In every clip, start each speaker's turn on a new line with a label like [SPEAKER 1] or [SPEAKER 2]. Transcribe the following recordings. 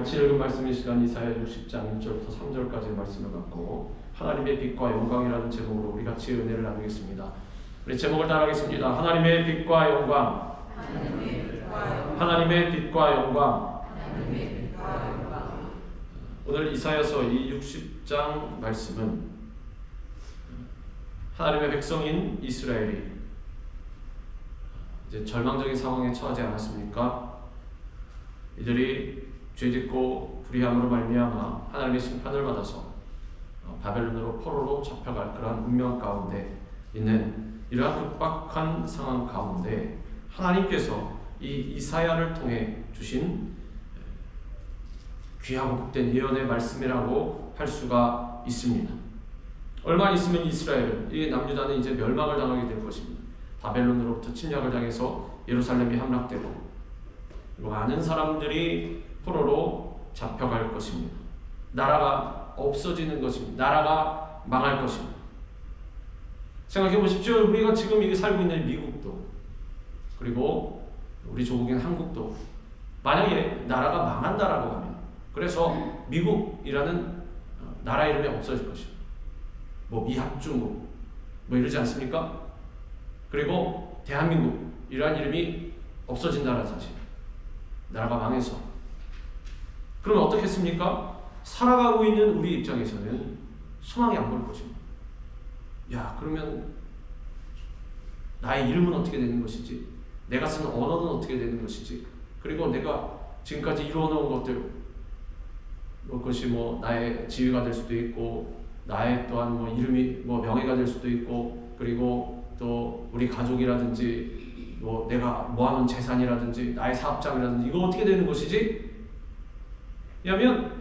[SPEAKER 1] 같이 읽은 말씀의 시간 이사야 60장 1절부터 3절까지의 말씀을 갖고 하나님의 빛과 영광이라는 제목으로 우리 같이 은혜를 나누겠습니다. 우리 제목을 따라하겠습니다. 하나님의 빛과 영광. 하나님의 빛과 영광. 오늘 이사야서 이 60장 말씀은 하나님의 백성인 이스라엘이 이제 절망적인 상황에 처하지 않았습니까? 이들이 죄짓고 불의함으로 말미암아 하나님의 심판을 받아서 바벨론으로 포로로 잡혀갈 그러한 운명 가운데 있는 이러한 급박한 상황 가운데 하나님께서 이 이사야를 통해 주신 귀하고 복된 예언의 말씀이라고 할 수가 있습니다. 얼마 있으면 이스라엘은, 이 남유다는 이제 멸망을 당하게 될 것입니다. 바벨론으로부터 침략을 당해서 예루살렘이 함락되고 그리고 많은 사람들이 포로로 잡혀갈 것입니다. 나라가 없어지는 것입니다. 나라가 망할 것입니다. 생각해 보십시오. 우리가 지금 살고 있는 미국도 그리고 우리 조국인 한국도 만약에 나라가 망한다라고 하면, 그래서 미국이라는 나라 이름이 없어질 것입니다. 뭐 미합중국 뭐 이러지 않습니까? 그리고 대한민국이라는 이름이 없어진다는 사실. 나라가 망해서. 그럼 어떻겠습니까? 살아가고 있는 우리 입장에서는 소망이 안 보일 것입니다. 야, 그러면 나의 이름은 어떻게 되는 것이지? 내가 쓰는 언어는 어떻게 되는 것이지? 그리고 내가 지금까지 이루어놓은 것들, 그것이 뭐 나의 지위가 될 수도 있고, 나의 또한 뭐 이름이 뭐 명예가 될 수도 있고, 그리고 또 우리 가족이라든지 뭐 내가 모아놓은 재산이라든지 나의 사업장이라든지 이거 어떻게 되는 것이지? 왜냐하면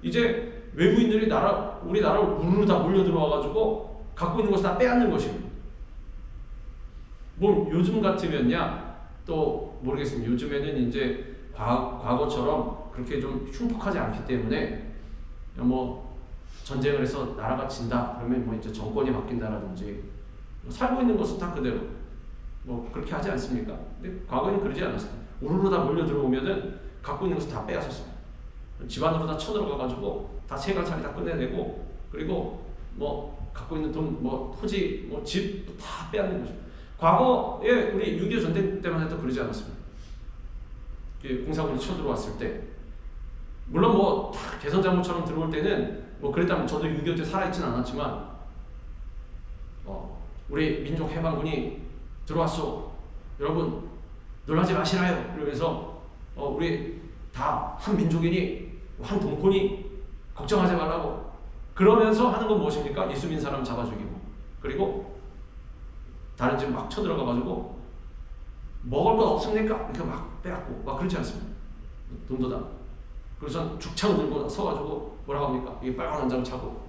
[SPEAKER 1] 이제 외부인들이 우리 나라를 우르르 다 몰려 들어와가지고 갖고 있는 것을 다 빼앗는 것입니다. 뭐 요즘 같으면야 또 모르겠습니다. 요즘에는 이제 과거처럼 그렇게 좀 흉폭하지 않기 때문에 뭐 전쟁을 해서 나라가 진다 그러면 뭐 이제 정권이 바뀐다라든지 살고 있는 것은 다 그대로 뭐 그렇게 하지 않습니까? 근데 과거에는 그러지 않았습니다. 우르르 다 몰려 들어오면은 갖고 있는 것을 다 빼앗았어요. 집안으로 다 쳐들어가가지고 다 세간살이 다 끝내내고, 그리고 뭐 갖고 있는 돈, 뭐 토지, 뭐 집 다 빼앗는 거죠. 과거에 우리 6.25 전쟁 때만 해도 그러지 않았습니다. 공산군이 쳐들어왔을 때, 물론 뭐 다 개선장모처럼 들어올 때는 뭐 그랬다면 저도 6.25 때 살아있지는 않았지만, 우리 민족 해방군이 들어왔어. 여러분 놀라지 마시라요. 이러면서 우리 다 한 민족이니 한 동포니 걱정하지 말라고 그러면서 하는 건 무엇입니까? 이수민 사람 잡아 죽이고, 그리고 다른 집 막 쳐들어가가지고 먹을 것 없습니까? 이렇게 막 빼앗고 막 그렇지 않습니다. 돈도 다. 그래서 죽창 들고 서가지고 뭐라고 합니까? 이게 빨간 한 장 차고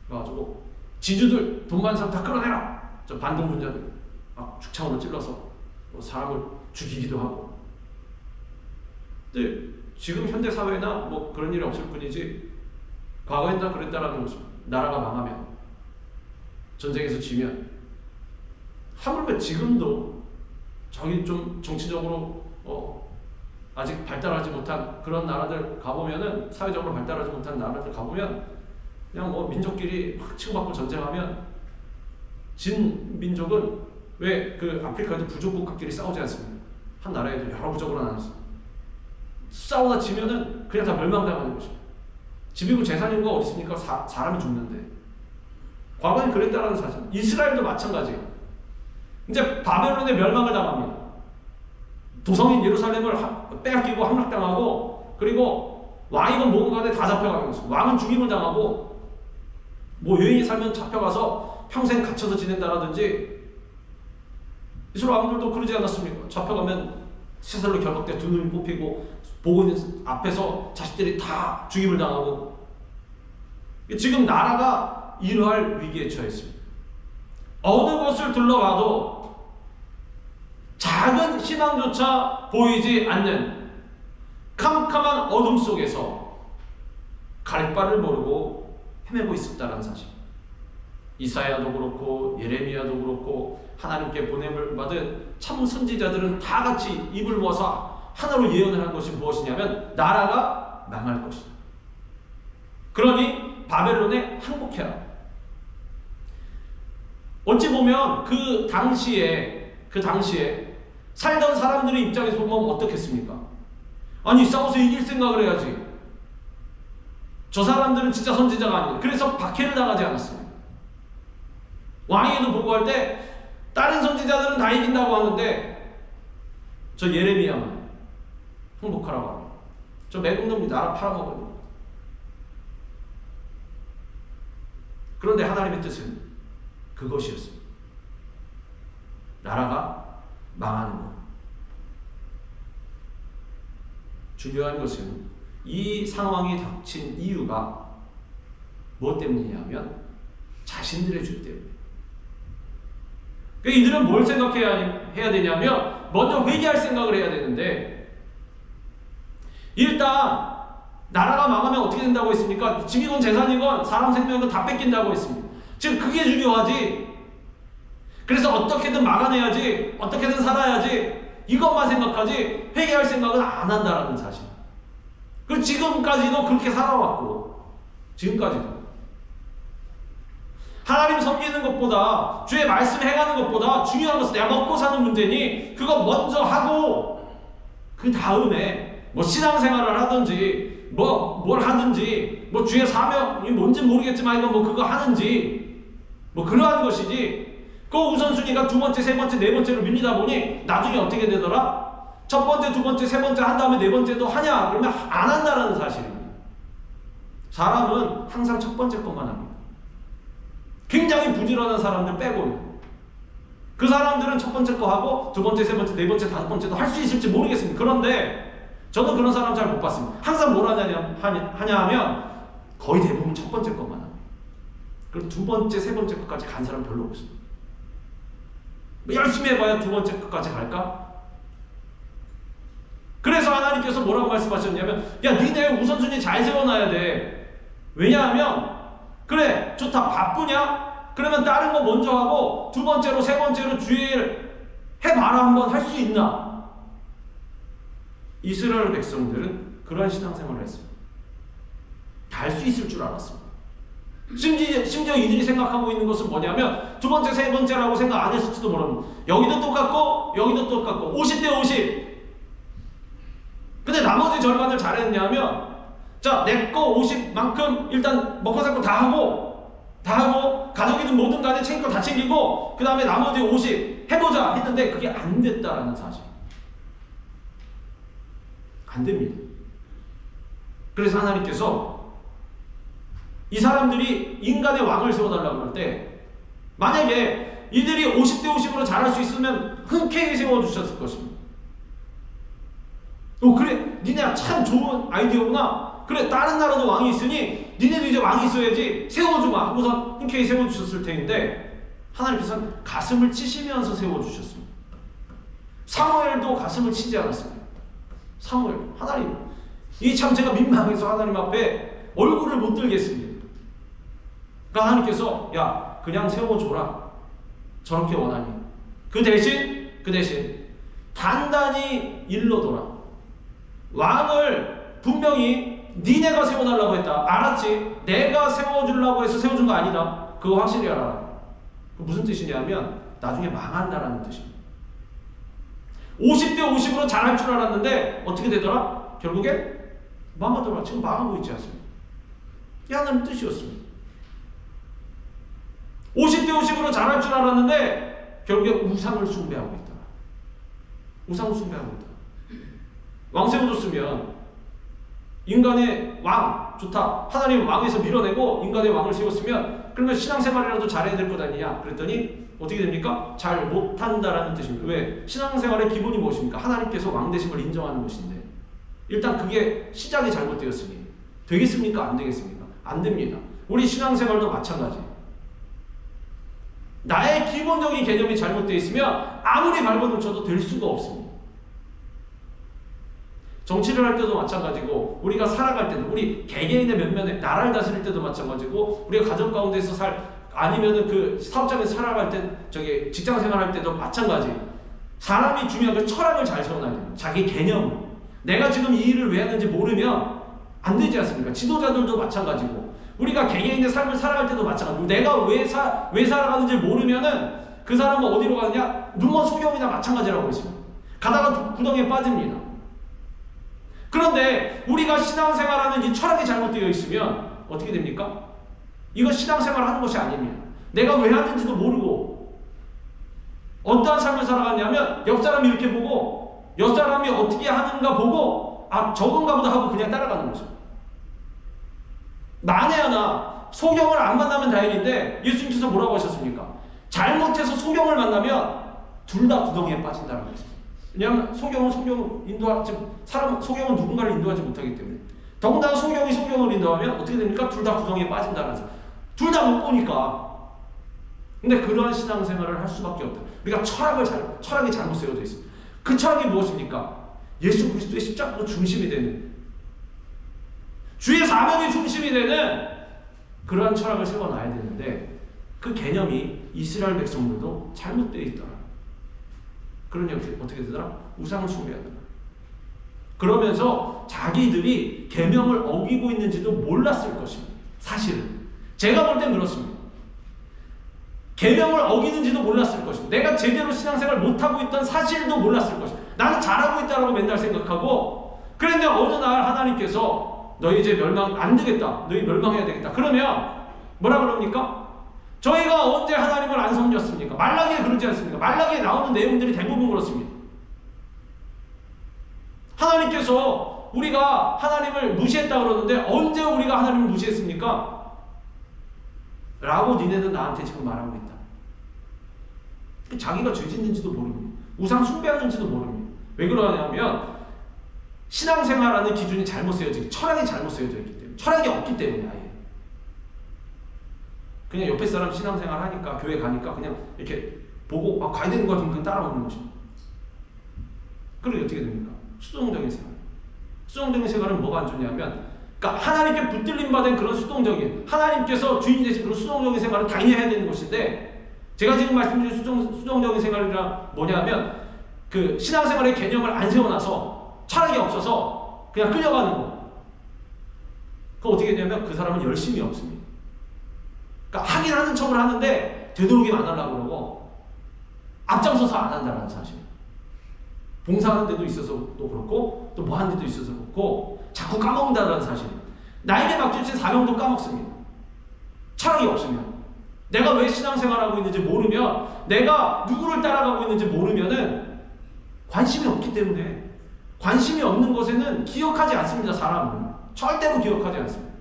[SPEAKER 1] 그래가지고 지주들 돈 많은 사람 다 끌어내라. 저 반동분자들 막 죽창으로 찔러서 사람을 죽이기도 하고. 근데 지금 현대 사회나 뭐 그런 일이 없을 뿐이지 과거엔 다 그랬다라는 것입니다. 나라가 망하면, 전쟁에서 지면, 하물며 지금도 저기 좀 정치적으로 아직 발달하지 못한 그런 나라들 가보면은, 사회적으로 발달하지 못한 나라들 가보면 그냥 뭐 민족끼리 막 치고받고 전쟁하면 진 민족은 왜 그 아프리카에도 부족 국가끼리 싸우지 않습니까? 한 나라에도 여러 부족으로 나눴습니다. 싸우다 지면은 그냥 다 멸망당하는 것입니다. 집이고 재산인 거 어디 있습니까? 사람이 죽는데. 과거엔 그랬다라는 사실. 이스라엘도 마찬가지예요. 이제 바벨론의 멸망을 당합니다. 도성인 예루살렘을 빼앗기고 함락당하고, 그리고 왕이건 뭐건 간에 다 잡혀가는 것입니다. 왕은 죽임을 당하고, 뭐 여인이 살면 잡혀가서 평생 갇혀서 지낸다라든지, 이스라엘 왕들도 그러지 않았습니까? 잡혀가면 쇠살로 결박돼 두 눈이 뽑히고 보고 있는 앞에서 자식들이 다 죽임을 당하고. 지금 나라가 이러할 위기에 처해 있습니다. 어느 곳을 둘러봐도 작은 희망조차 보이지 않는 캄캄한 어둠 속에서 갈 바를 모르고 헤매고 있었다는 사실. 이사야도 그렇고 예레미야도 그렇고 하나님께 보냄을 받은 참 선지자들은 다 같이 입을 모아서 하나로 예언을 한 것이 무엇이냐면 나라가 나라가 망할 것이다. 그러니 바벨론에 항복해라. 어찌 보면 그 당시에 살던 사람들의 입장에서 보면 어떻겠습니까? 아니, 싸워서 이길 생각을 해야지. 저 사람들은 진짜 선지자가 아니에요. 그래서 박해를 당하지 않았습니다. 왕에게도 보고할 때 다른 선지자들은 다 이긴다고 하는데 저 예레미야만 항복하라고 합니다. 저 매국놈이 나라 팔아먹어요. 그런데 하나님의 뜻은 그것이었습니다. 나라가 망하는 것. 중요한 것은 이 상황이 닥친 이유가 무엇 때문이냐면 자신들의 죄 때문에. 그러니까 이들은 뭘 생각해야 되냐면 먼저 회개할 생각을 해야 되는데, 일단 나라가 망하면 어떻게 된다고 했습니까? 집이건 재산이건 사람 생명이건 다 뺏긴다고 했습니다. 지금 그게 중요하지. 그래서 어떻게든 막아내야지, 어떻게든 살아야지, 이것만 생각하지 회개할 생각은 안 한다라는 사실. 그리고 지금까지도 그렇게 살아왔고, 지금까지도 하나님 섬기는 것보다, 주의 말씀 행하는 것보다 중요한 것은 내가 먹고 사는 문제니 그거 먼저 하고, 그 다음에 뭐 신앙생활을 하든지 뭘 하든지, 뭐 주의 사명이 뭔지 모르겠지만 이건 뭐 그거 하는지 뭐 그러한 것이지, 그 우선순위가 두 번째, 세 번째, 네 번째로 밀리다 보니 나중에 어떻게 되더라? 첫 번째, 두 번째, 세 번째 한 다음에 네 번째도 하냐? 그러면 안 한다는 사실입니다. 사람은 항상 첫 번째 것만 합니다. 굉장히 부지런한 사람들 빼고는. 그 사람들은 첫 번째 거 하고 두 번째, 세 번째, 네 번째, 다섯 번째도 할 수 있을지 모르겠습니다. 그런데 저는 그런 사람 잘 못 봤습니다. 항상 뭘 하냐 하면 거의 대부분 첫 번째 것만 합니다. 그리고 두 번째, 세 번째 것까지 간 사람 별로 없습니다. 열심히 해봐야 두 번째 것까지 갈까? 그래서 하나님께서 뭐라고 말씀하셨냐면, 야, 니네 우선순위 잘 세워놔야 돼. 왜냐하면 그래, 좋다, 바쁘냐? 그러면 다른 거 먼저 하고 두 번째로, 세 번째로 주의 일 해봐라. 한번 할 수 있나? 이스라엘 백성들은 그러한 신앙생활을 했습니다. 다 할 수 있을 줄 알았습니다. 심지어 이들이 생각하고 있는 것은 뭐냐면 두 번째, 세 번째라고 생각 안 했을지도 모릅니다. 여기도 똑같고 여기도 똑같고 50대 50. 근데 나머지 절반을 잘했냐면, 자, 내 거 50만큼 일단 먹고 살 거 다 하고 가족이든 뭐든 간에 챙길 거 다 챙기고 그 다음에 나머지 50 해보자 했는데 그게 안 됐다라는 사실. 안 됩니다. 그래서 하나님께서 이 사람들이 인간의 왕을 세워달라고 할 때, 만약에 이들이 50대 50으로 잘할 수 있으면 흔쾌히 세워주셨을 것입니다. 그래, 니네 참 좋은 아이디어구나. 그래, 다른 나라도 왕이 있으니 니네도 이제 왕이 있어야지, 세워주마 하고서 흔쾌히 세워주셨을 텐데, 하나님께서는 가슴을 치시면서 세워주셨습니다. 사무엘도 가슴을 치지 않았습니다. 사무엘, 하나님, 이 참 제가 민망해서 하나님 앞에 얼굴을 못 들겠습니다. 그러니까 하나님께서, 야, 그냥 세워줘라. 저렇게 원하니. 그 대신 단단히 일러둬라. 왕을 분명히 니네가 세워달라고 했다. 알았지? 내가 세워주려고 해서 세워준 거 아니다. 그거 확실히 알아라. 무슨 뜻이냐면 나중에 망한다라는 뜻입니다. 50대 50으로 잘할 줄 알았는데 어떻게 되더라? 결국에 망하더라. 지금 망하고 있지 않습니까? 이게 하나님 뜻이었습니다. 50대 50으로 잘할 줄 알았는데 결국에 우상을 숭배하고 있더라. 우상을 숭배하고 있더라. 왕 세워줬으면 인간의 왕 좋다, 하나님 왕에서 밀어내고 인간의 왕을 세웠으면 그러면 신앙생활이라도 잘해야 될 것 아니냐? 그랬더니 어떻게 됩니까? 잘 못한다라는 뜻입니다. 왜? 신앙생활의 기본이 무엇입니까? 하나님께서 왕 되심을 인정하는 것인데, 일단 그게 시작이 잘못되었으니 되겠습니까? 안 되겠습니까? 안 됩니다. 우리 신앙생활도 마찬가지. 나의 기본적인 개념이 잘못되어 있으면 아무리 발버둥쳐도 될 수가 없습니다. 정치를 할 때도 마찬가지고, 우리가 살아갈 때도, 우리 개개인의 면면에 나라를 다스릴 때도 마찬가지고, 우리가 가정 가운데서 아니면은 그 사업장에서 살아갈 때, 직장 생활할 때도 마찬가지. 사람이 중요한 건 철학을 잘 세워놔야 됩니다. 자기 개념. 내가 지금 이 일을 왜 하는지 모르면 안 되지 않습니까? 지도자들도 마찬가지고 우리가 개개인의 삶을 살아갈 때도 마찬가지고 내가 왜 살아가는지 모르면은 그 사람은 어디로 가느냐? 눈먼 소경이나 마찬가지라고 했습니다. 가다가 구덩이에 빠집니다. 그런데 우리가 신앙생활하는 이 철학이 잘못되어 있으면 어떻게 됩니까? 이거 신앙생활 하는 것이 아닙니다. 내가 왜 하는지도 모르고 어떠한 삶을 살아가냐면 옆 사람이 이렇게 보고 옆 사람이 어떻게 하는가 보고 아 저건가 보다 하고 그냥 따라가는 거죠. 만에 하나 소경을 안 만나면 다행인데 예수님께서 뭐라고 하셨습니까? 잘못해서 소경을 만나면 둘 다 구덩이에 빠진다는 거죠. 왜냐하면 소경은 인도하지 소경은 누군가를 인도하지 못하기 때문에 더군다나 소경이 소경을 인도하면 어떻게 됩니까? 둘 다 구덩이에 빠진다는 거죠. 둘 다 못 보니까. 근데 그러한 신앙생활을 할 수밖에 없다. 우리가 철학이 잘못 세워져 있습니다. 그 철학이 무엇입니까? 예수 그리스도의 십자가가 중심이 되는 주의 사명이 중심이 되는 그러한 철학을 세워놔야 되는데 그 개념이 이스라엘 백성들도 잘못되어 있더라. 그러니 어떻게 되더라? 우상을 숭배하더라. 그러면서 자기들이 계명을 어기고 있는지도 몰랐을 것입니다. 사실은 제가 볼 땐 그렇습니다. 계명을 어기는지도 몰랐을 것입니다. 내가 제대로 신앙생활 못하고 있던 사실도 몰랐을 것입니다. 나는 잘하고 있다고 맨날 생각하고 그런데 어느 날 하나님께서 너희 이제 멸망 안 되겠다. 너희 멸망해야 되겠다. 그러면 뭐라 그럽니까? 저희가 언제 하나님을 안 섬겼습니까? 말라기에 그러지 않습니까? 말라기에 나오는 내용들이 대부분 그렇습니다. 하나님께서 우리가 하나님을 무시했다 그러는데 언제 우리가 하나님을 무시했습니까? 라고 니네는 나한테 지금 말하고 있다. 자기가 죄 짓는지도 모릅니다. 우상 숭배하는지도 모릅니다. 왜 그러냐면 신앙생활하는 기준이 잘못 세워지기, 철학이 잘못 세워져 있기 때문에, 철학이 없기 때문에 아예. 그냥 옆에 사람 신앙생활 하니까 교회 가니까 그냥 이렇게 보고 가야 되는 거 같으면 그냥 따라오는 것입니다. 그러게 어떻게 됩니까? 수동적인 생활. 수동적인 생활은 뭐가 안 좋냐면 그러니까 하나님께 붙들림 받은 그런 수동적인 하나님께서 주인이 되신 그런 수동적인 생활을 당연히 해야 되는 것인데 제가 지금 말씀드린 수동적인 생활이란 뭐냐면 그 신앙생활의 개념을 안 세워놔서 철학이 없어서 그냥 끌려가는 거. 그거 어떻게 되냐면 그 사람은 열심이 없습니다. 그러니까 하긴 하는 척을 하는데 되도록이면 안 하려고 그러고 앞장서서 안 한다는 사실. 봉사하는 데도 있어서도 그렇고 또 뭐 하는 데도 있어서 그렇고 자꾸 까먹는다는 사실. 나에게 맡겨진 사명도 까먹습니다. 철학이 없으면. 내가 왜 신앙생활하고 있는지 모르면 내가 누구를 따라가고 있는지 모르면은 관심이 없기 때문에 관심이 없는 것에는 기억하지 않습니다. 사람은. 절대로 기억하지 않습니다.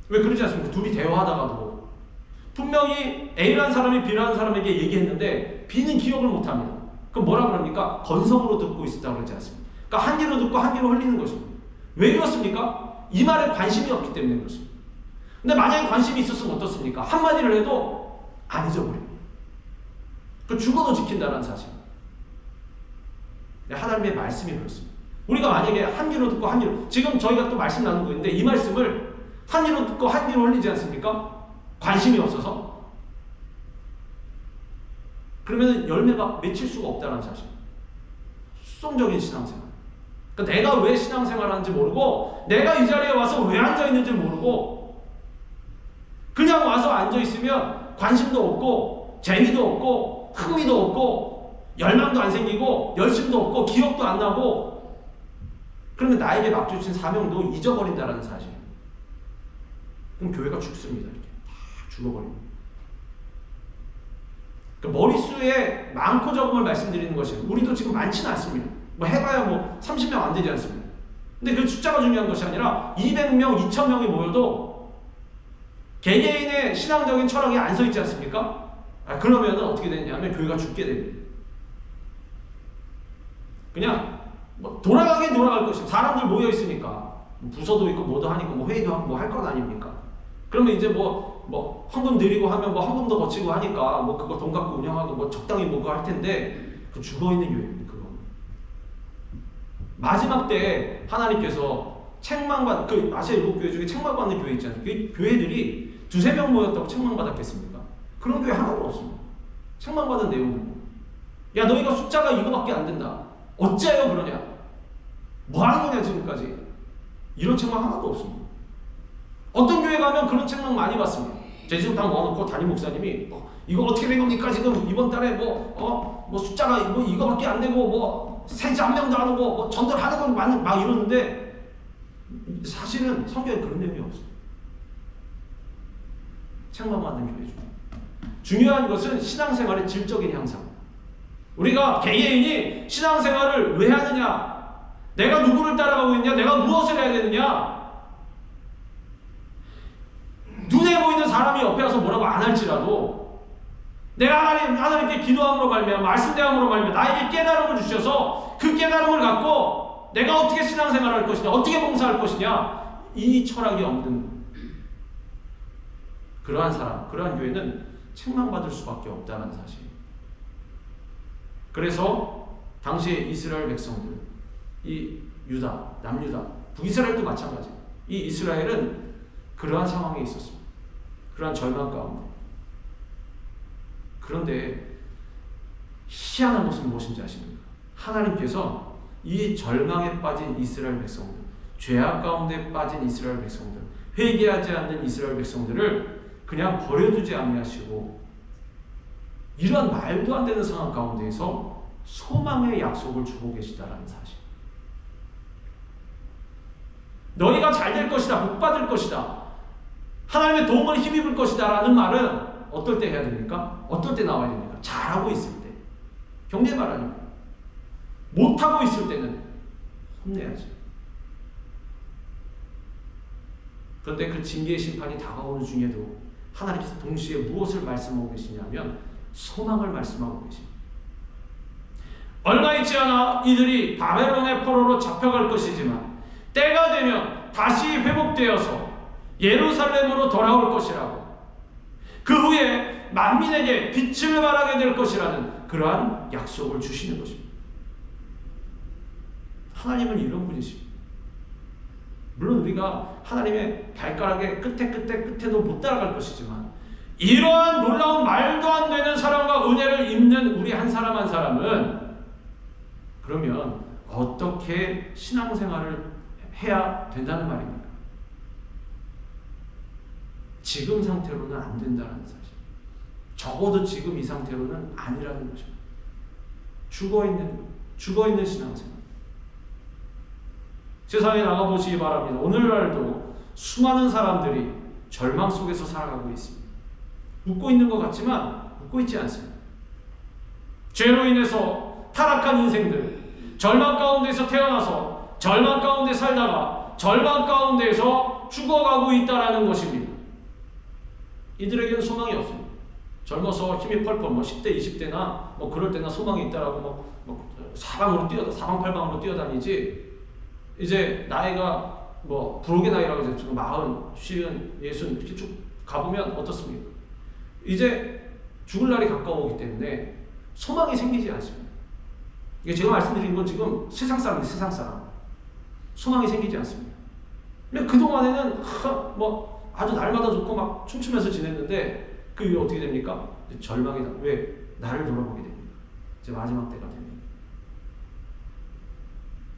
[SPEAKER 1] 왜 그러지 않습니까? 둘이 대화하다가도 분명히 A라는 사람이 B라는 사람에게 얘기했는데 B는 기억을 못합니다. 그럼 뭐라 그럽니까? 건성으로 듣고 있었다고 그러지 않습니까? 그러니까 한 귀로 듣고 한 귀로 흘리는 것입니다. 왜 그렇습니까? 이 말에 관심이 없기 때문에 그렇습니다. 근데 만약에 관심이 있었으면 어떻습니까? 한마디를 해도 안 잊어버립니다. 그 죽어도 지킨다는 사실. 하나님의 말씀이 그렇습니다. 우리가 만약에 한 귀로 듣고 한 귀로 지금 저희가 또 말씀 나누고 있는데 이 말씀을 한 귀로 듣고 한 귀로 흘리지 않습니까? 관심이 없어서. 그러면 열매가 맺힐 수가 없다는 사실. 수동적인 신앙생활. 그러니까 내가 왜 신앙생활 하는지 모르고 내가 이 자리에 와서 왜 앉아있는지 모르고 그냥 와서 앉아있으면 관심도 없고 재미도 없고 흥미도 없고 열망도 안 생기고 열심도 없고 기억도 안 나고 그러면 나에게 맡겨주신 사명도 잊어버린다는 사실. 그럼 교회가 죽습니다. 이렇게 다 죽어버립니다. 그러니까 머릿수에 많고 적음을 말씀드리는 것이 우리도 지금 많지는 않습니다. 뭐 해봐야 뭐 30명 안 되지 않습니다. 근데 그 숫자가 중요한 것이 아니라 200명, 2000명이 모여도 개개인의 신앙적인 철학이 안 서 있지 않습니까? 그러면 어떻게 되냐면 교회가 죽게 됩니다. 그냥 뭐 돌아가긴 돌아갈 것이고 사람들 모여 있으니까 부서도 있고 뭐도 하니까 뭐 회의도 하고 뭐 할 건 아닙니까? 그러면 이제 뭐 헌금 드리고 하면 뭐 헌금도 거치고 하니까 뭐 그거 돈 갖고 운영하고 뭐 적당히 뭐 그거 할 텐데 그 죽어 있는 교회입니다. 그거 마지막 때 하나님께서 책망받 그 아시아 일곱 교회 중에 책망받는 교회 있잖아요. 그 교회들이 두세 명 모였다고 책망받았겠습니까? 그런 교회 하나도 없습니다. 책망받은 내용은 야 너희가 숫자가 이거밖에 안 된다. 어째요 그러냐? 뭐 하는 거냐 지금까지? 이런 책망 하나도 없습니다. 어떤 교회 가면 그런 책망 많이 받습니다. 제 지금 당 모아놓고 담임 목사님이 이거 어떻게 된 겁니까? 지금 이번 달에 뭐 숫자가 뭐 이거밖에 안 되고 뭐 세자 한 명도 안 오고 뭐 전도하는 건 막 이러는데 사실은 성경에 그런 내용이 없어요. 책망받는 교회 중 중요한 것은 신앙생활의 질적인 향상. 우리가 개개인이 신앙생활을 왜 하느냐? 내가 누구를 따라가고 있냐? 내가 무엇을 해야 되느냐? 눈에 보이는 사람이 옆에 와서 뭐라고 안 할지라도 내가 하나님께 기도함으로 말미암아 말씀 대함으로 말미암아 나에게 깨달음을 주셔서 그 깨달음을 갖고 내가 어떻게 신앙생활을 할 것이냐, 어떻게 봉사할 것이냐, 이 철학이 없는 그러한 사람, 그러한 교회는 책망받을 수밖에 없다는 사실. 그래서 당시에 이스라엘 백성들, 이 유다, 남유다, 북이스라엘도 마찬가지. 이 이스라엘은 그러한 상황에 있었습니다. 그러한 절망 가운데. 그런데 희한한 것은 무엇인지 아십니까? 하나님께서 이 절망에 빠진 이스라엘 백성들, 죄악 가운데 빠진 이스라엘 백성들, 회개하지 않는 이스라엘 백성들을 그냥 버려두지 아니하시고 이러한 말도 안 되는 상황 가운데에서 소망의 약속을 주고 계시다라는 사실. 너희가 잘 될 것이다, 복 받을 것이다, 하나님의 도움을 힘입을 것이다 라는 말은 어떨 때 해야 됩니까? 어떨 때 나와야 됩니까? 잘하고 있을 때. 경계 말 아닙니다. 못하고 있을 때는 혼내야지. 그런데 그 징계의 심판이 다가오는 중에도 하나님께서 동시에 무엇을 말씀하고 계시냐면 소망을 말씀하고 계십니다. 얼마 있지 않아 이들이 바벨론의 포로로 잡혀갈 것이지만 때가 되면 다시 회복되어서 예루살렘으로 돌아올 것이라고, 그 후에 만민에게 빛을 발하게 될 것이라는 그러한 약속을 주시는 것입니다. 하나님은 이런 분이십니다. 물론 우리가 하나님의 발가락의 끝에도 못 따라갈 것이지만 이러한 놀라운 말도 안 되는 사랑과 은혜를 입는 우리 한 사람 한 사람은 그러면 어떻게 신앙생활을 해야 된다는 말입니까? 지금 상태로는 안 된다는 사실. 적어도 지금 이 상태로는 아니라는 것입니다. 죽어있는 신앙생활. 세상에 나가보시기 바랍니다. 오늘날도 수많은 사람들이 절망 속에서 살아가고 있습니다. 웃고 있는 것 같지만 웃고 있지 않습니다. 죄로 인해서 타락한 인생들, 절망 가운데서 태어나서 절망 가운데 살다가 절망 가운데에서 죽어가고 있다는 것입니다. 이들에게는 소망이 없습니다. 젊어서 힘이 펄펄 10대, 20대나 그럴 때나 소망이 있다라고 사방팔방으로 뛰어다니지, 이제 나이가 부록의 나이라고 해서 지금 40, 50, 60 이렇게 쭉 가보면 어떻습니까? 이제 죽을 날이 가까워오기 때문에 소망이 생기지 않습니다. 이게 제가 말씀드린 건 지금 세상 사람입니다. 세상 사람. 소망이 생기지 않습니다. 근데 그동안에는 아주 날마다 좋고 막 춤추면서 지냈는데 그 이후에 어떻게 됩니까? 절망이다. 왜? 나를 돌아보게 됩니다. 이제 마지막 때가 됩니다.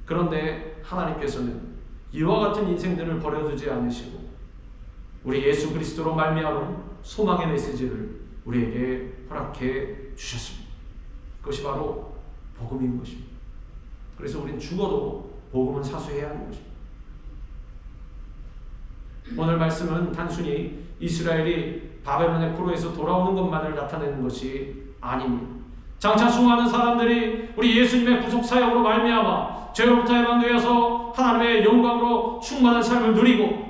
[SPEAKER 1] 그런데 하나님께서는 이와 같은 인생들을 버려두지 않으시고 우리 예수 그리스도로 말미암은 소망의 메시지를 우리에게 허락해 주셨습니다. 그것이 바로 복음인 것입니다. 그래서 우리는 죽어도 복음은 사수해야 하는 것입니다. 오늘 말씀은 단순히 이스라엘이 바벨론의 포로에서 돌아오는 것만을 나타내는 것이 아닙니다. 장차 수많은 사람들이 우리 예수님의 구속 사역으로 말미암아 죄로부터 해방되어서 하나님의 영광으로 충만한 삶을 누리고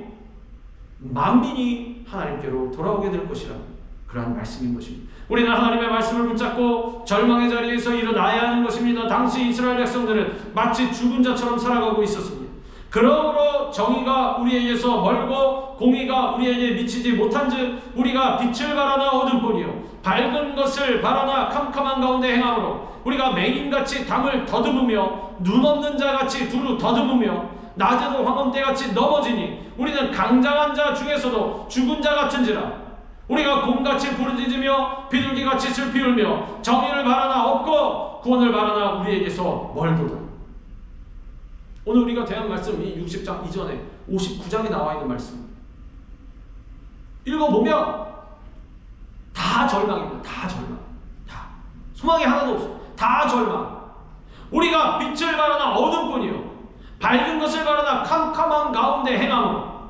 [SPEAKER 1] 만민이 하나님께로 돌아오게 될 것이라는 그러한 말씀인 것입니다. 우리는 하나님의 말씀을 붙잡고 절망의 자리에서 일어나야 하는 것입니다. 당시 이스라엘 백성들은 마치 죽은 자처럼 살아가고 있었습니다. 그러므로 정의가 우리에게서 멀고 공의가 우리에게 미치지 못한즉 우리가 빛을 바라나 어둠뿐이요 밝은 것을 바라나 캄캄한 가운데 행함으로 우리가 맹인같이 담을 더듬으며 눈없는 자같이 두루 더듬으며 낮에도 황혼때같이 넘어지니 우리는 강장한 자 중에서도 죽은 자 같은지라 우리가 곰같이 부르짖으며 비둘기같이 슬피 울며 정의를 바라나 없고 구원을 바라나 우리에게서 멀도다. 오늘 우리가 대한 말씀이 60장 이전에 59장에 나와 있는 말씀. 읽어보면 다 절망입니다. 다 절망. 다. 소망이 하나도 없어. 다 절망. 우리가 빛을 바라나 어둠뿐이요 밝은 것을 바라나 캄캄한 가운데 행함으로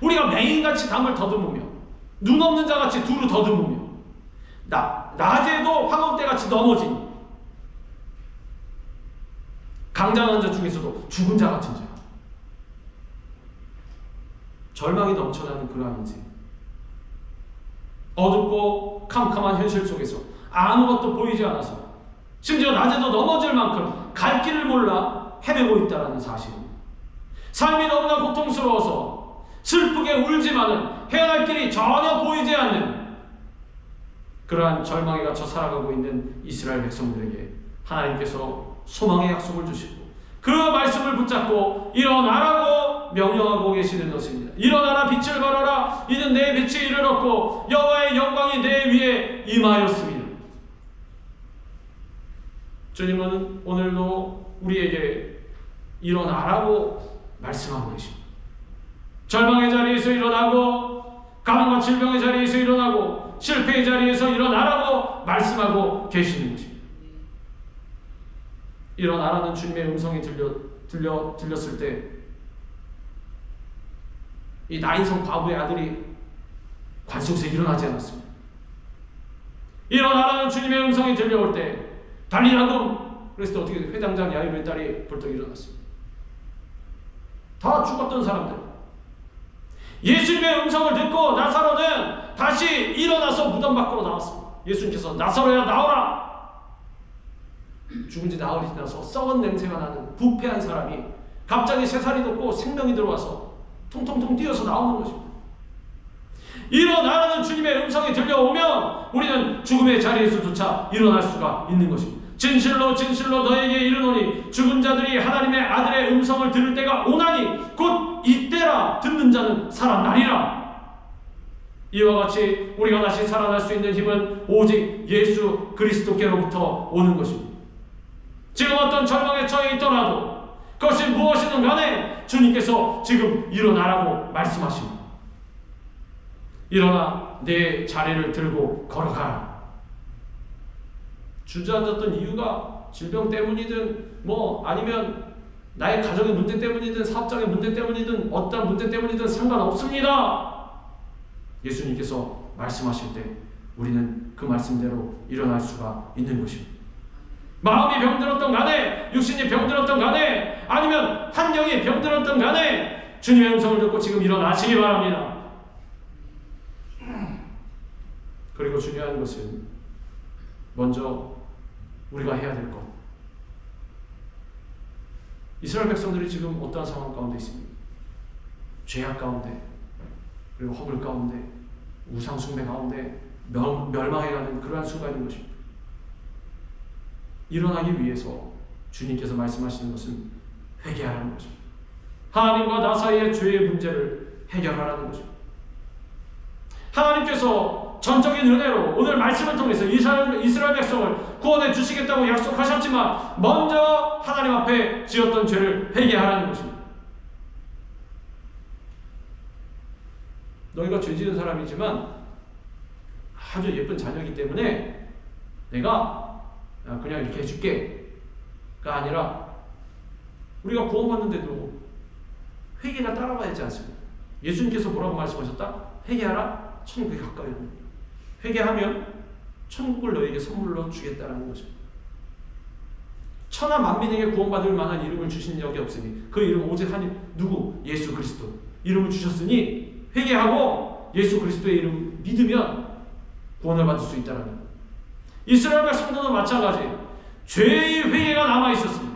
[SPEAKER 1] 우리가 맹인같이 담을 더듬으며 눈 없는 자같이 두루 더듬으며 낮에도 황혼때같이 넘어지니 강장한 자 중에서도 죽은 자 같은 자. 절망이 넘쳐나는 그러한 인생. 어둡고 캄캄한 현실 속에서 아무것도 보이지 않아서 심지어 낮에도 넘어질 만큼 갈 길을 몰라 헤매고 있다는 사실입니다. 삶이 너무나 고통스러워서 슬프게 울지만은 헤어날 길이 전혀 보이지 않는 그러한 절망에 갇혀 살아가고 있는 이스라엘 백성들에게 하나님께서 소망의 약속을 주시고 그 말씀을 붙잡고 일어나라고 명령하고 계시는 것입니다. 일어나라 빛을 발하라 이는 내 빛이 이르렀고 여호와의 영광이 내 위에 임하였습니다. 주님은 오늘도 우리에게 일어나라고 말씀하고 계십니다. 절망의 자리에서 일어나고 가난과 질병의 자리에서 일어나고 실패의 자리에서 일어나라고 말씀하고 계시는 것입니다. 일어나라는 주님의 음성이 들렸을 때 이 나인성 과부의 아들이 관속에서 일어나지 않았습니다. 일어나라는 주님의 음성이 들려올 때 달리라고 그랬을 때 어떻게 회당장 야이로의 딸이 벌떡 일어났습니다. 다 죽었던 사람들. 예수님의 음성을 듣고 나사로는 다시 일어나서 무덤 밖으로 나왔습니다. 예수님께서 나사로야 나오라. 죽은 지 나흘이 지나서 썩은 냄새가 나는 부패한 사람이 갑자기 새살이 돋고 생명이 들어와서 통통통 뛰어서 나오는 것입니다. 일어나라는 주님의 음성이 들려오면 우리는 죽음의 자리에서조차 일어날 수가 있는 것입니다. 진실로 진실로 너에게 이르노니 죽은 자들이 하나님의 아들의 음성을 들을 때가 오나니 곧 이때라 듣는 자는 살아나리라. 이와 같이 우리가 다시 살아날 수 있는 힘은 오직 예수 그리스도께로부터 오는 것입니다. 지금 어떤 절망에 처해 있더라도 그것이 무엇이든 간에 주님께서 지금 일어나라고 말씀하십니다. 일어나 내 자리를 들고 걸어가라. 주저앉았던 이유가 질병 때문이든 아니면 나의 가정의 문제 때문이든 사업장의 문제 때문이든 어떤 문제 때문이든 상관없습니다. 예수님께서 말씀하실 때 우리는 그 말씀대로 일어날 수가 있는 것입니다. 마음이 병들었던 간에 육신이 병들었던 간에 아니면 환경이 병들었던 간에 주님의 음성을 듣고 지금 일어나시기 바랍니다. 그리고 중요한 것은 먼저 우리가 해야 될 것. 이스라엘 백성들이 지금 어떠한 상황 가운데 있습니까? 죄악 가운데, 그리고 허물 가운데, 우상 숭배 가운데 멸망해가는 그러한 순간인 것입니다. 일어나기 위해서 주님께서 말씀하시는 것은 회개하라는 것입니다. 하나님과 나 사이의 죄의 문제를 해결하라는 것입니다. 하나님께서 전적인 은혜로 오늘 말씀을 통해서 이스라엘 백성을 구원해 주시겠다고 약속하셨지만 먼저 하나님 앞에 지었던 죄를 회개하라는 것입니다. 너희가 죄 지은 사람이지만 아주 예쁜 자녀이기 때문에 내가 그냥 이렇게 해줄게가 아니라 우리가 구원받는데도 회개가 따라가야 하지 않습니까? 예수님께서 뭐라고 말씀하셨다? 회개하라 천국에 가까이 오느니. 회개하면 천국을 너에게 선물로 주겠다라는 것입니다. 천하 만민에게 구원받을 만한 이름을 주신 적이 없으니 그 이름 오직 한 누구? 예수 그리스도 이름을 주셨으니 회개하고 예수 그리스도의 이름 믿으면 구원을 받을 수 있다는 것. 이스라엘 백성들도 마찬가지 죄의 회개가 남아있었습니다.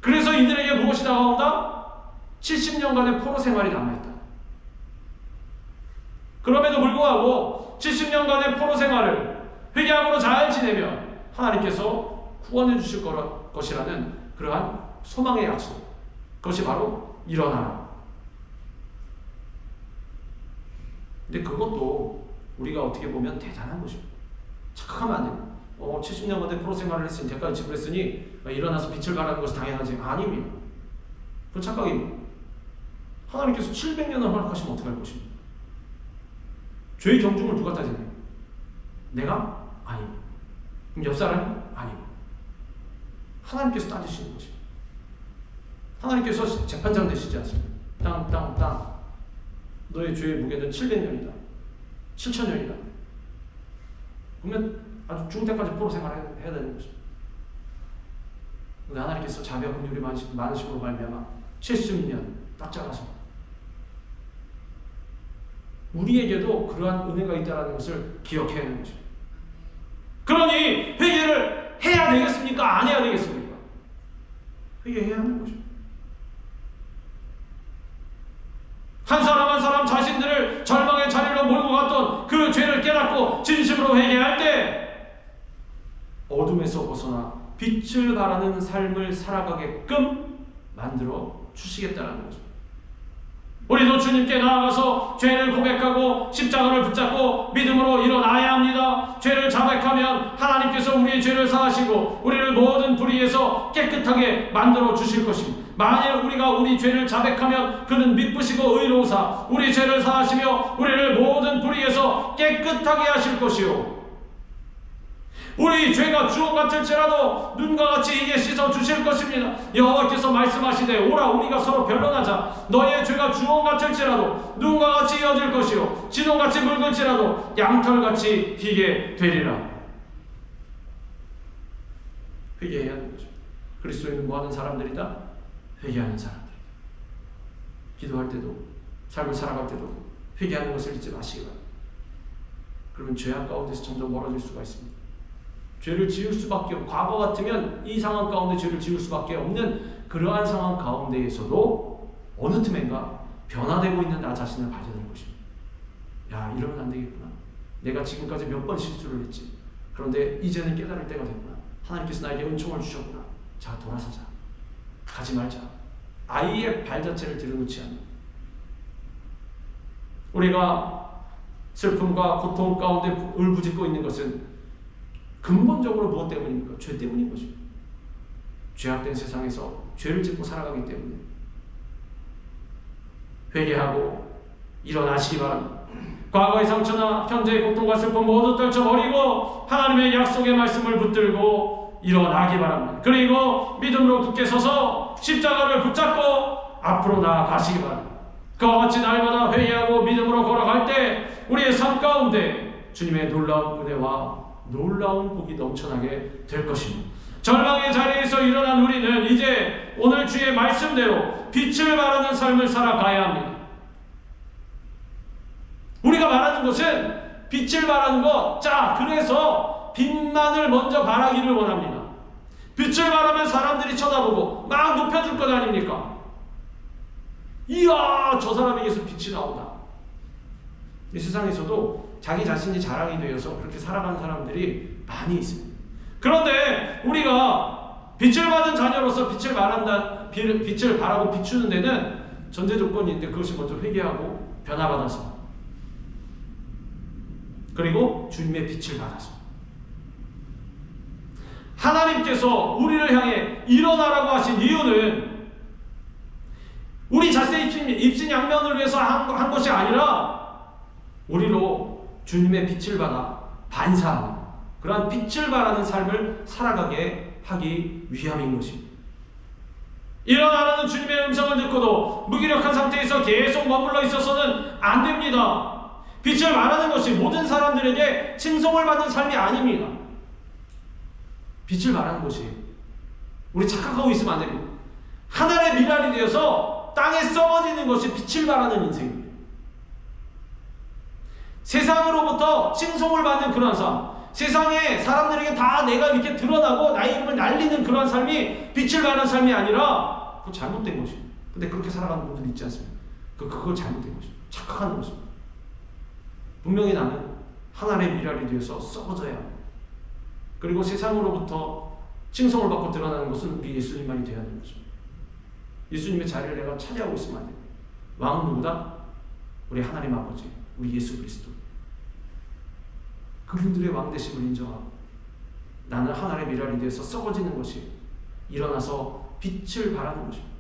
[SPEAKER 1] 그래서 이들에게 무엇이 다가온다? 70년간의 포로 생활이 남아있다. 그럼에도 불구하고 70년간의 포로 생활을 회개함으로 잘 지내면 하나님께서 구원해 주실 것이라는 그러한 소망의 약속. 그것이 바로 일어나라. 근데 그것도 우리가 어떻게 보면 대단한 것입니다. 착각하면 안 됩니다. 70년간의 포로 생활을 했으니 대가를 지불했으니 일어나서 빛을 발하는 것이 당연하지. 아닙니다. 그 착각입니다. 하나님께서 700년을 허락하시면 어떻게 할 것입니까? 죄의 경중을 누가 따지나요? 내가? 아니고. 그럼 옆 사람이? 아니고. 하나님께서 따지시는 것입니다. 하나님께서 재판장 되시지 않습니다. 땅. 너의 죄의 무게는 700년이다. 7,000년이다. 그러면 아주 죽을 때까지 포로 생활을 해야 되는 것입니다. 근데 하나님께서 자비와 긍휼이 많으심으로 말미암아 70년 딱 잘라서 우리에게도 그러한 은혜가 있다는 것을 기억해야 하는 것입니다. 그러니 회개를 해야 되겠습니까? 안 해야 되겠습니까? 회개해야 하는 것입니다. 한 사람 한 사람 자신들을 절망의 자리로 몰고 갔던 그 죄를 깨닫고 진심으로 회개할 때 어둠에서 벗어나 빛을 발하는 삶을 살아가게끔 만들어 주시겠다는 것입니다. 우리도 주님께 나아가서 죄를 고백하고 십자가를 붙잡고 믿음으로 일어나야 합니다. 죄를 자백하면 하나님께서 우리의 죄를 사하시고 우리를 모든 불의에서 깨끗하게 만들어 주실 것입니다. 만일 우리가 우리 죄를 자백하면 그는 미쁘시고 의로우사 우리 죄를 사하시며 우리를 모든 불의에서 깨끗하게 하실 것이요 우리 죄가 주홍 같을지라도 눈과 같이 이게 씻어 주실 것입니다. 여호와께서 말씀하시되 오라 우리가 서로 변론하자. 너의 죄가 주홍 같을지라도 눈과 같이 이어질 것이요 진홍같이 붉을지라도 양털같이 희게 되리라. 회개해야 하는 거죠. 그리스도인은 뭐하는 사람들이다? 회개하는 사람들이다. 기도할 때도 삶을 살아갈 때도 회개하는 것을 잊지 마시기 바랍니다. 그러면 죄악 가운데서 점점 멀어질 수가 있습니다. 죄를 지을 수밖에 없고 과거 같으면 이 상황 가운데 죄를 지을 수밖에 없는 그러한 상황 가운데에서도 어느 틈엔가 변화되고 있는 나 자신을 발견할 것입니다. 야 이러면 안 되겠구나. 내가 지금까지 몇 번 실수를 했지. 그런데 이제는 깨달을 때가 됐구나. 하나님께서 나에게 은총을 주셨구나. 자 돌아서자. 가지 말자. 아이의 발 자체를 들여놓지 않는 우리가 슬픔과 고통 가운데 울부짖고 있는 것은 근본적으로 무엇 때문입니까? 죄 때문인 것입니다. 죄악된 세상에서 죄를 짓고 살아가기 때문에 회개하고 일어나시기 바랍니다. 과거의 상처나 현재의 고통과 슬픔 모두 떨쳐버리고 하나님의 약속의 말씀을 붙들고 일어나기 바랍니다. 그리고 믿음으로 굳게 서서 십자가를 붙잡고 앞으로 나아가시기 바랍니다. 그와 같이 날마다 회개하고 믿음으로 걸어갈 때 우리의 삶 가운데 주님의 놀라운 은혜와 놀라운 복이 넘쳐나게 될 것입니다. 절망의 자리에서 일어난 우리는 이제 오늘 주의 말씀대로 빛을 발하는 삶을 살아가야 합니다. 우리가 말하는 것은 빛을 발하는 것, 자 그래서 빛만을 먼저 발하기를 원합니다. 빛을 발하면 사람들이 쳐다보고 막 높여줄 것 아닙니까? 이야 저 사람에게서 빛이 나온다. 이 세상에서도 자기 자신이 자랑이 되어서 그렇게 살아가는 사람들이 많이 있습니다. 그런데 우리가 빛을 받은 자녀로서 빛을 발하고 비추는 데는 전제 조건이 있는데 그것이 먼저 회개하고 변화받아서 그리고 주님의 빛을 받아서 하나님께서 우리를 향해 일어나라고 하신 이유는 우리 자신의 입신양면을 위해서 한 것이 아니라 우리로 주님의 빛을 받아 반사하는 그러한 빛을 발하는 삶을 살아가게 하기 위함인 것입니다. 일어나라는 주님의 음성을 듣고도 무기력한 상태에서 계속 머물러 있어서는 안 됩니다. 빛을 발하는 것이 모든 사람들에게 칭송을 받는 삶이 아닙니다. 빛을 발하는 것이 우리 착각하고 있으면 안 됩니다. 하늘의 미랄이 되어서 땅에 썩어지는 것이 빛을 발하는 인생입니다. 세상으로부터 칭송을 받는 그런 삶, 세상에 사람들에게 다 내가 이렇게 드러나고 나의 이름을 날리는 그런 삶이 빛을 발하는 삶이 아니라 그거 잘못된 것입니다. 근데 그렇게 살아가는 분들이 있지 않습니까? 그거 잘못된 것입니다. 착각하는 것입니다. 분명히 나는 하나님의 미랄이 되어서 썩어져야 합니다. 그리고 세상으로부터 칭송을 받고 드러나는 것은 우리 예수님만이 되어야 하는 것입니다. 예수님의 자리를 내가 차지하고 있으면 안 됩니다. 왕은 누구다? 우리 하나님 아버지, 우리 예수 그리스도. 그분들의 왕되심을 인정하고 나는 하나님의 미랄이 되어서 썩어지는 것이 일어나서 빛을 발하는 것입니다.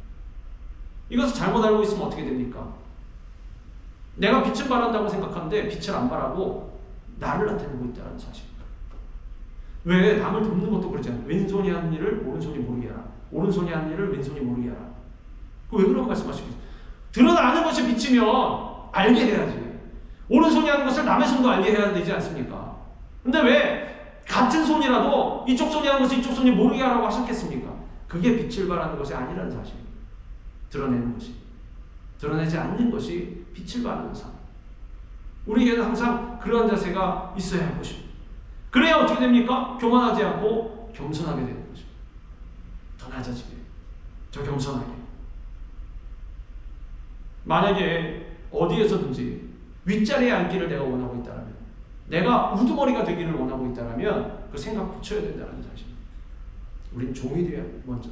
[SPEAKER 1] 이것을 잘못 알고 있으면 어떻게 됩니까? 내가 빛을 발한다고 생각하는데 빛을 안 발하고 나를 나타내고 있다는 사실. 왜 남을 돕는 것도 그러지 않아요? 왼손이 하는 일을 오른손이 모르게 하라. 오른손이 하는 일을 왼손이 모르게 하라. 왜 그런 말씀하시겠어요? 드러나는 것이 빛이면 알게 해야지. 오른손이 하는 것을 남의 손도 알게 해야 되지 않습니까? 근데 왜 같은 손이라도 이쪽 손이 하는 것을 이쪽 손이 모르게 하라고 하셨겠습니까? 그게 빛을 발하는 것이 아니라는 사실. 드러내는 것이. 드러내지 않는 것이 빛을 발하는 삶. 우리에게는 항상 그러한 자세가 있어야 할 것입니다. 그래야 어떻게 됩니까? 교만하지 않고 겸손하게 되는 거죠. 더 낮아지게. 더 겸손하게. 만약에 어디에서든지 윗자리에 앉기를 내가 원하고 있다면, 내가 우두머리가 되기를 원하고 있다면 그 생각 고쳐야 된다는 사실. 우린 종이 돼야 먼저.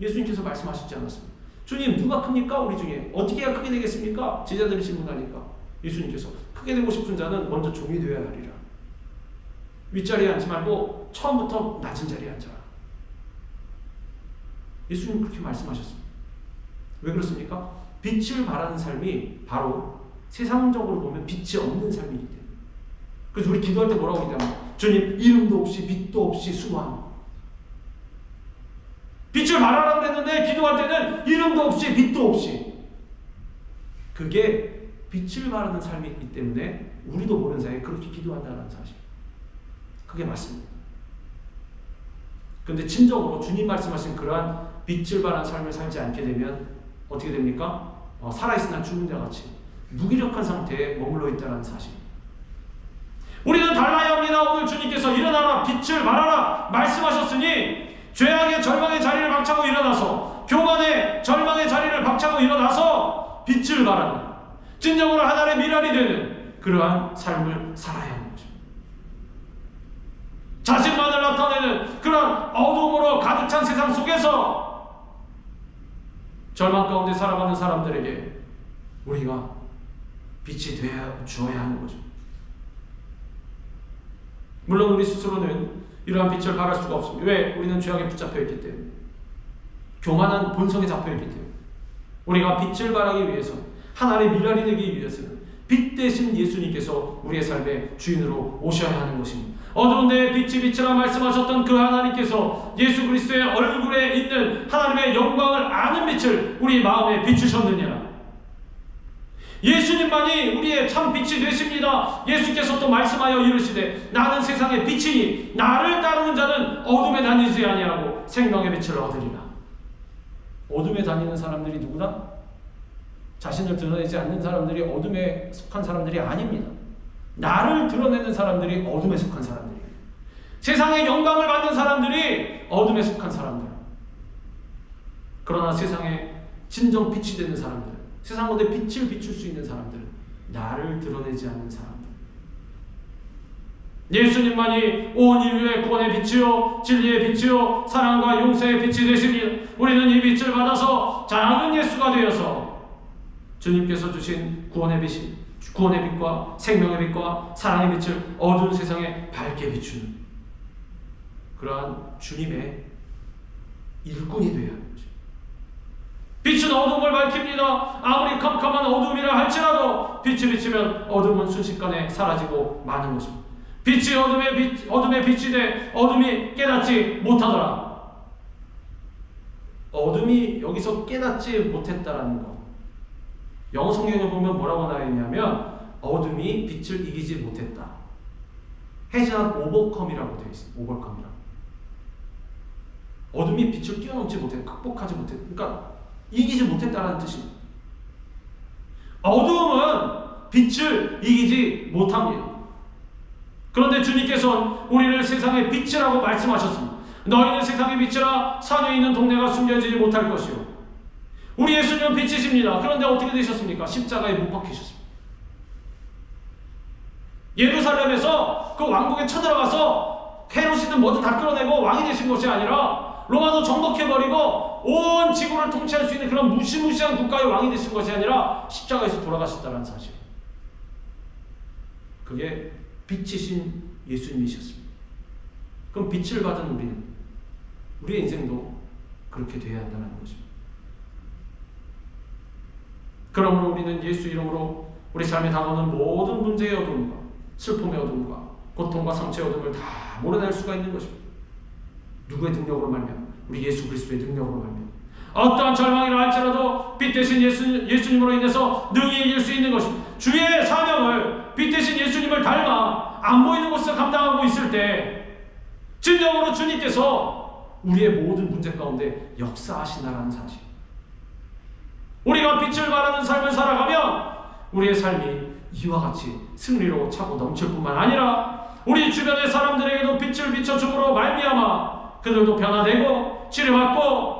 [SPEAKER 1] 예수님께서 말씀하시지 않았습니까? 주님, 누가 큽니까? 우리 중에 어떻게 해야 크게 되겠습니까? 제자들이 질문하니까 예수님께서 크게 되고 싶은 자는 먼저 종이 되어야 하리라. 윗자리에 앉지 말고 처음부터 낮은 자리에 앉아라. 예수님 그렇게 말씀하셨습니다. 왜 그렇습니까? 빛을 발하는 삶이 바로 세상적으로 보면 빛이 없는 삶이기 때문에. 그래서 우리 기도할 때 뭐라고 얘기하면, 주님, 이름도 없이 빛도 없이 수고하는, 빛을 발하라고 했는데 기도할 때는 이름도 없이 빛도 없이. 그게 빛을 발하는 삶이기 때문에 우리도 모르는 사이에 그렇게 기도한다는 사실. 그게 맞습니다. 그런데 진정으로 주님 말씀하신 그러한 빛을 발하는 삶을 살지 않게 되면 어떻게 됩니까? 살아있으나 죽은 자같이 무기력한 상태에 머물러 있다는 사실. 우리는 달라야 합니다. 오늘 주님께서 일어나라, 빛을 발하라 말씀하셨으니 죄악의 절망의 자리를 박차고 일어나서, 교만의 절망의 자리를 박차고 일어나서 빛을 발하는, 진정으로 하나님의 미랄이 되는 그러한 삶을 살아야 하는 것입니다. 자신만을 나타내는 그런 어둠으로 가득 찬 세상 속에서 절망 가운데 살아가는 사람들에게 우리가 빛이 되어 주어야 하는 거죠. 물론 우리 스스로는 이러한 빛을 발할 수가 없습니다. 왜? 우리는 죄악에 붙잡혀 있기 때문에. 교만한 본성에 잡혀 있기 때문에. 우리가 빛을 발하기 위해서, 하나님의 미랄이 되기 위해서는 빛 대신 예수님께서 우리의 삶의 주인으로 오셔야 하는 것입니다. 어두운 데에 빛이 비치라 말씀하셨던 그 하나님께서 예수 그리스도의 얼굴에 있는 하나님의 영광을 아는 빛을 우리 마음에 비추셨느니라. 예수님만이 우리의 참 빛이 되십니다. 예수께서 또 말씀하여 이르시되, 나는 세상의 빛이니 나를 따르는 자는 어둠에 다니지 아니하고 생명의 빛을 얻으리라. 어둠에 다니는 사람들이 누구다? 자신을 드러내지 않는 사람들이 어둠에 속한 사람들이 아닙니다. 나를 드러내는 사람들이 어둠에 속한 사람들이에요. 세상의 영광을 받는 사람들이 어둠에 속한 사람들. 그러나 세상에 진정 빛이 되는 사람들, 세상 가운데 빛을 비출 수 있는 사람들은 나를 드러내지 않는 사람들. 예수님만이 온 인류의 구원의 빛이요 진리의 빛이요 사랑과 용서의 빛이 되시니, 우리는 이 빛을 받아서 작은 예수가 되어서 주님께서 주신 구원의 빛과 생명의 빛과 사랑의 빛을 어두운 세상에 밝게 비추는 그러한 주님의 일꾼이 되어야 하는 거죠. 빛은 어둠을 밝힙니다. 아무리 캄캄한 어둠이라 할지라도 빛이 비치면 어둠은 순식간에 사라지고 마는 것입니다. 빛이 어둠의 빛이 돼 어둠이 깨닫지 못하더라. 어둠이 여기서 깨닫지 못했다라는 것, 영어 성경에 보면 뭐라고 나와 있냐면 어둠이 빛을 이기지 못했다. has not overcome이라고 되어 있습니다. overcome이라고. 어둠이 빛을 뛰어넘지 못했다. 극복하지 못했다. 그러니까 이기지 못했다는 뜻입니다. 어둠은 빛을 이기지 못합니다. 그런데 주님께서 우리를 세상의 빛이라고 말씀하셨습니다. 너희는 세상의 빛이라 산에 있는 동네가 숨겨지지 못할 것이요. 우리 예수님은 빛이십니다. 그런데 어떻게 되셨습니까? 십자가에 못 박히셨습니다. 예루살렘에서 그 왕국에 쳐들어가서 헤롯이든 뭐든 다 끌어내고 왕이 되신 것이 아니라 로마도 정복해버리고 온 지구를 통치할 수 있는 그런 무시무시한 국가의 왕이 되신 것이 아니라 십자가에서 돌아가셨다는 사실. 그게 빛이신 예수님이셨습니다. 그럼 빛을 받은 우리는, 우리의 인생도 그렇게 되어야 한다는 것입니다. 그러므로 우리는 예수 이름으로 우리 삶에 다가오는 모든 문제의 어둠과 슬픔의 어둠과 고통과 상처의 어둠을 다 몰아낼 수가 있는 것입니다. 누구의 능력으로 말미암아? 우리 예수 그리스도의 능력으로 말미암아. 어떠한 절망이라 할지라도 빛 대신 예수님으로 인해서 능히 이길 수 있는 것입니다. 주의 사명을 빛 대신 예수님을 닮아 안 보이는 곳에서 감당하고 있을 때 진정으로 주님께서 우리의 모든 문제 가운데 역사하신다는 사실. 우리가 빛을 발하는 삶을 살아가면 우리의 삶이 이와 같이 승리로 차고 넘칠 뿐만 아니라 우리 주변의 사람들에게도 빛을 비춰줌으로 말미암아 그들도 변화되고 치료받고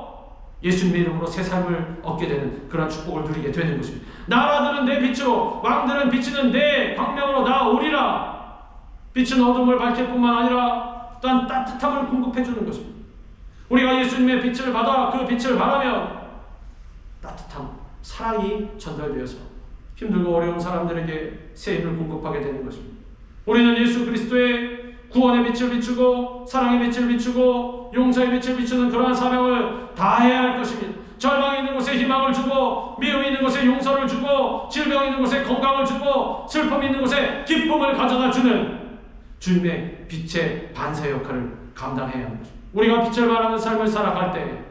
[SPEAKER 1] 예수님의 이름으로 새 삶을 얻게 되는 그런 축복을 누리게 되는 것입니다. 나라들은 내 빛으로, 왕들은 비치는 내 광명으로 나아오리라. 빛은 어둠을 밝힐 뿐만 아니라 또한 따뜻함을 공급해 주는 것입니다. 우리가 예수님의 빛을 받아 그 빛을 바라면 따뜻함, 사랑이 전달되어서 힘들고 어려운 사람들에게 새 힘을 공급하게 되는 것입니다. 우리는 예수 그리스도의 구원의 빛을 비추고 사랑의 빛을 비추고 용서의 빛을 비추는 그러한 사명을 다해야 할 것입니다. 절망이 있는 곳에 희망을 주고 미움이 있는 곳에 용서를 주고 질병이 있는 곳에 건강을 주고 슬픔이 있는 곳에 기쁨을 가져다 주는 주님의 빛의 반사 역할을 감당해야 하는 것입니다. 우리가 빛을 발하는 삶을 살아갈 때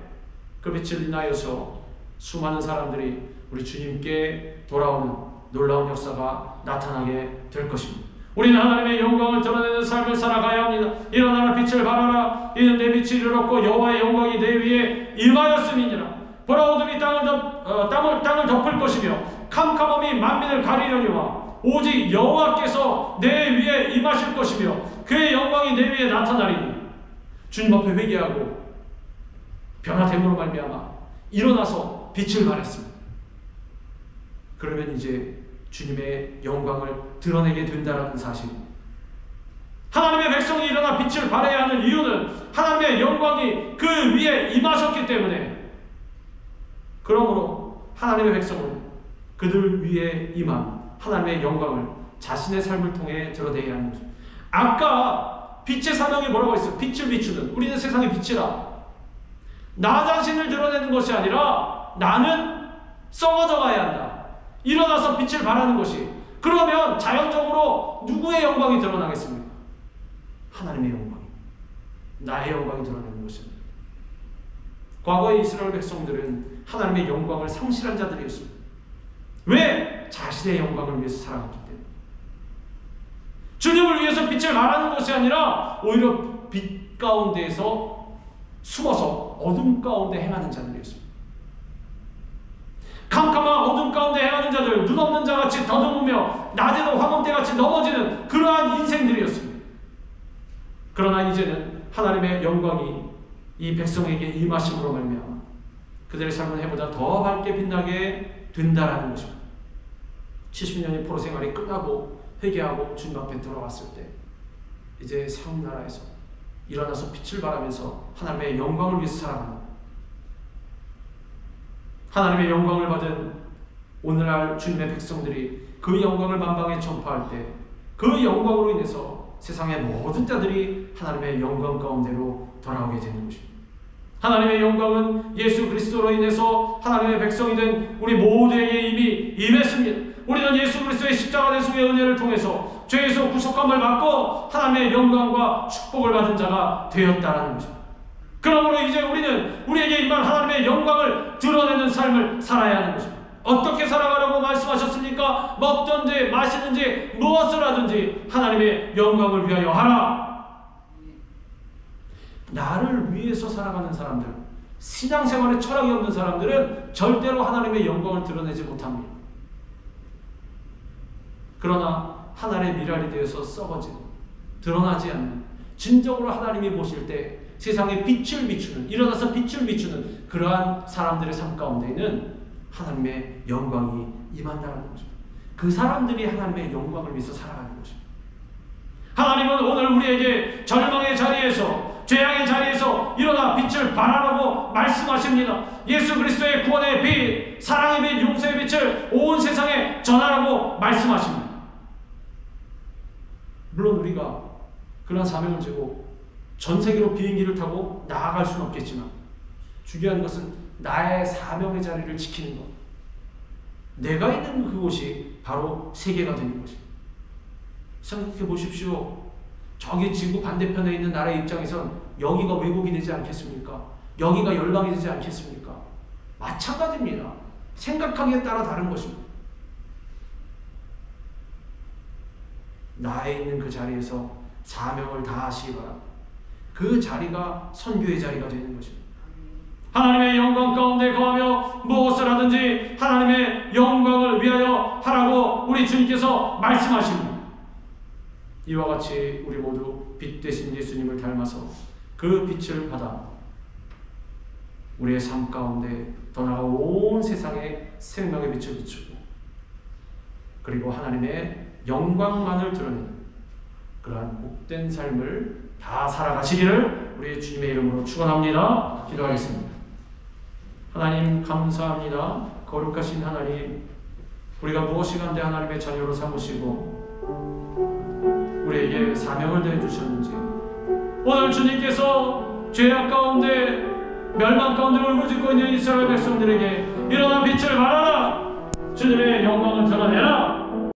[SPEAKER 1] 그 빛을 인하여서 수많은 사람들이 우리 주님께 돌아오는 놀라운 역사가 나타나게 될 것입니다. 우리는 하나님의 영광을 드러내는 삶을 살아가야 합니다. 일어나라 빛을 발하라. 이는 내 빛이 이르렀고 여호와의 영광이 내 위에 임하였음이니라. 보라 어둠이 땅을 덮을 것이며 캄캄함이 만민을 가리려니와 오직 여호와께서 내 위에 임하실 것이며 그의 영광이 내 위에 나타나리니. 주님 앞에 회개하고 변화됨으로 말미암아 일어나서 빛을 발했습니다. 그러면 이제 주님의 영광을 드러내게 된다는 사실입니다. 하나님의 백성이 일어나 빛을 발해야 하는 이유는 하나님의 영광이 그 위에 임하셨기 때문에, 그러므로 하나님의 백성은 그들 위에 임한 하나님의 영광을 자신의 삶을 통해 드러내야 하는 것입니다. 아까 빛의 사명이 뭐라고 했어요? 빛을 비추는, 우리는 세상의 빛이라. 나 자신을 드러내는 것이 아니라 나는 썩어져 가야 한다. 일어나서 빛을 발하는 것이. 그러면 자연적으로 누구의 영광이 드러나겠습니까? 하나님의 영광이, 나의 영광이 드러나는 것입니다. 과거의 이스라엘 백성들은 하나님의 영광을 상실한 자들이었습니다. 왜? 자신의 영광을 위해서 살아갔기 때문에. 주님을 위해서 빛을 발하는 것이 아니라 오히려 빛 가운데에서 숨어서 어둠 가운데 행하는 자들이었습니다. 캄캄한 어둠 가운데 행하는 자들, 눈 없는 자같이 더듬으며 낮에도 황혼대같이 넘어지는 그러한 인생들이었습니다. 그러나 이제는 하나님의 영광이 이 백성에게 임하심으로 말미암아 그들의 삶은 해보다 더 밝게 빛나게 된다라는 것입니다. 70년의 포로 생활이 끝나고 회개하고 주님 앞에 돌아왔을 때 이제 새 나라에서 일어나서 빛을 발하면서 하나님의 영광을 위해서 살아가는, 하나님의 영광을 받은 오늘날 주님의 백성들이 그 영광을 만방에 전파할 때 그 영광으로 인해서 세상의 모든 자들이 하나님의 영광 가운데로 돌아오게 되는 것입니다. 하나님의 영광은 예수 그리스도로 인해서 하나님의 백성이 된 우리 모두에게 이미 임했습니다. 우리는 예수 그리스도의 십자가 대속의 은혜를 통해서 죄에서 구속함을 받고 하나님의 영광과 축복을 받은 자가 되었다라는 것입니다. 그러므로 이제 우리는 우리에게 임한 하나님의 영광을 드러내는 삶을 살아야 하는 것입니다. 어떻게 살아가라고 말씀하셨습니까? 먹든지 마시든지 무엇을 하든지 하나님의 영광을 위하여 하라. 나를 위해서 살아가는 사람들, 신앙생활에 철학이 없는 사람들은 절대로 하나님의 영광을 드러내지 못합니다. 그러나 하나님의 미랄이 되어서 썩어지고 드러나지 않는, 진정으로 하나님이 보실 때 세상에 빛을 비추는, 일어나서 빛을 비추는 그러한 사람들의 삶 가운데는 하나님의 영광이 임한다는 것입니다. 그 사람들이 하나님의 영광을 위해서 살아가는 것입니다. 하나님은 오늘 우리에게 절망의 자리에서, 죄악의 자리에서 일어나 빛을 발하라고 말씀하십니다. 예수 그리스도의 구원의 빛, 사랑의 빛, 용서의 빛을 온 세상에 전하라고 말씀하십니다. 물론 우리가 그런 사명을 지고 전 세계로 비행기를 타고 나아갈 수는 없겠지만 중요한 것은 나의 사명의 자리를 지키는 것, 내가 있는 그곳이 바로 세계가 되는 것입니다. 생각해 보십시오. 저기 지구 반대편에 있는 나라의 입장에선 여기가 왜곡이 되지 않겠습니까? 여기가 열방이 되지 않겠습니까? 마찬가지입니다. 생각하기에 따라 다른 것입니다. 나에 있는 그 자리에서 사명을 다하시기 바랍니다. 그 자리가 선교의 자리가 되는 것입니다. 하나님의 영광 가운데 거하며 무엇을 하든지 하나님의 영광을 위하여 하라고 우리 주님께서 말씀하십니다. 이와 같이 우리 모두 빛 되신 예수님을 닮아서 그 빛을 받아 우리의 삶 가운데 더 나아가 온 세상에 생명의 빛을 비추고 그리고 하나님의 영광만을 드러내는 그러한 복된 삶을 다 살아가시기를 우리 주님의 이름으로 축원합니다. 기도하겠습니다. 하나님 감사합니다. 거룩하신 하나님, 우리가 무엇이 간데 하나님의 자녀로 삼으시고 우리에게 사명을 대해주셨는지 오늘 주님께서 죄악 가운데 멸망 가운데 울부짖고 있는 이스라엘 백성들에게 일어나 빛을 발하라, 주님의 영광을 드러내라,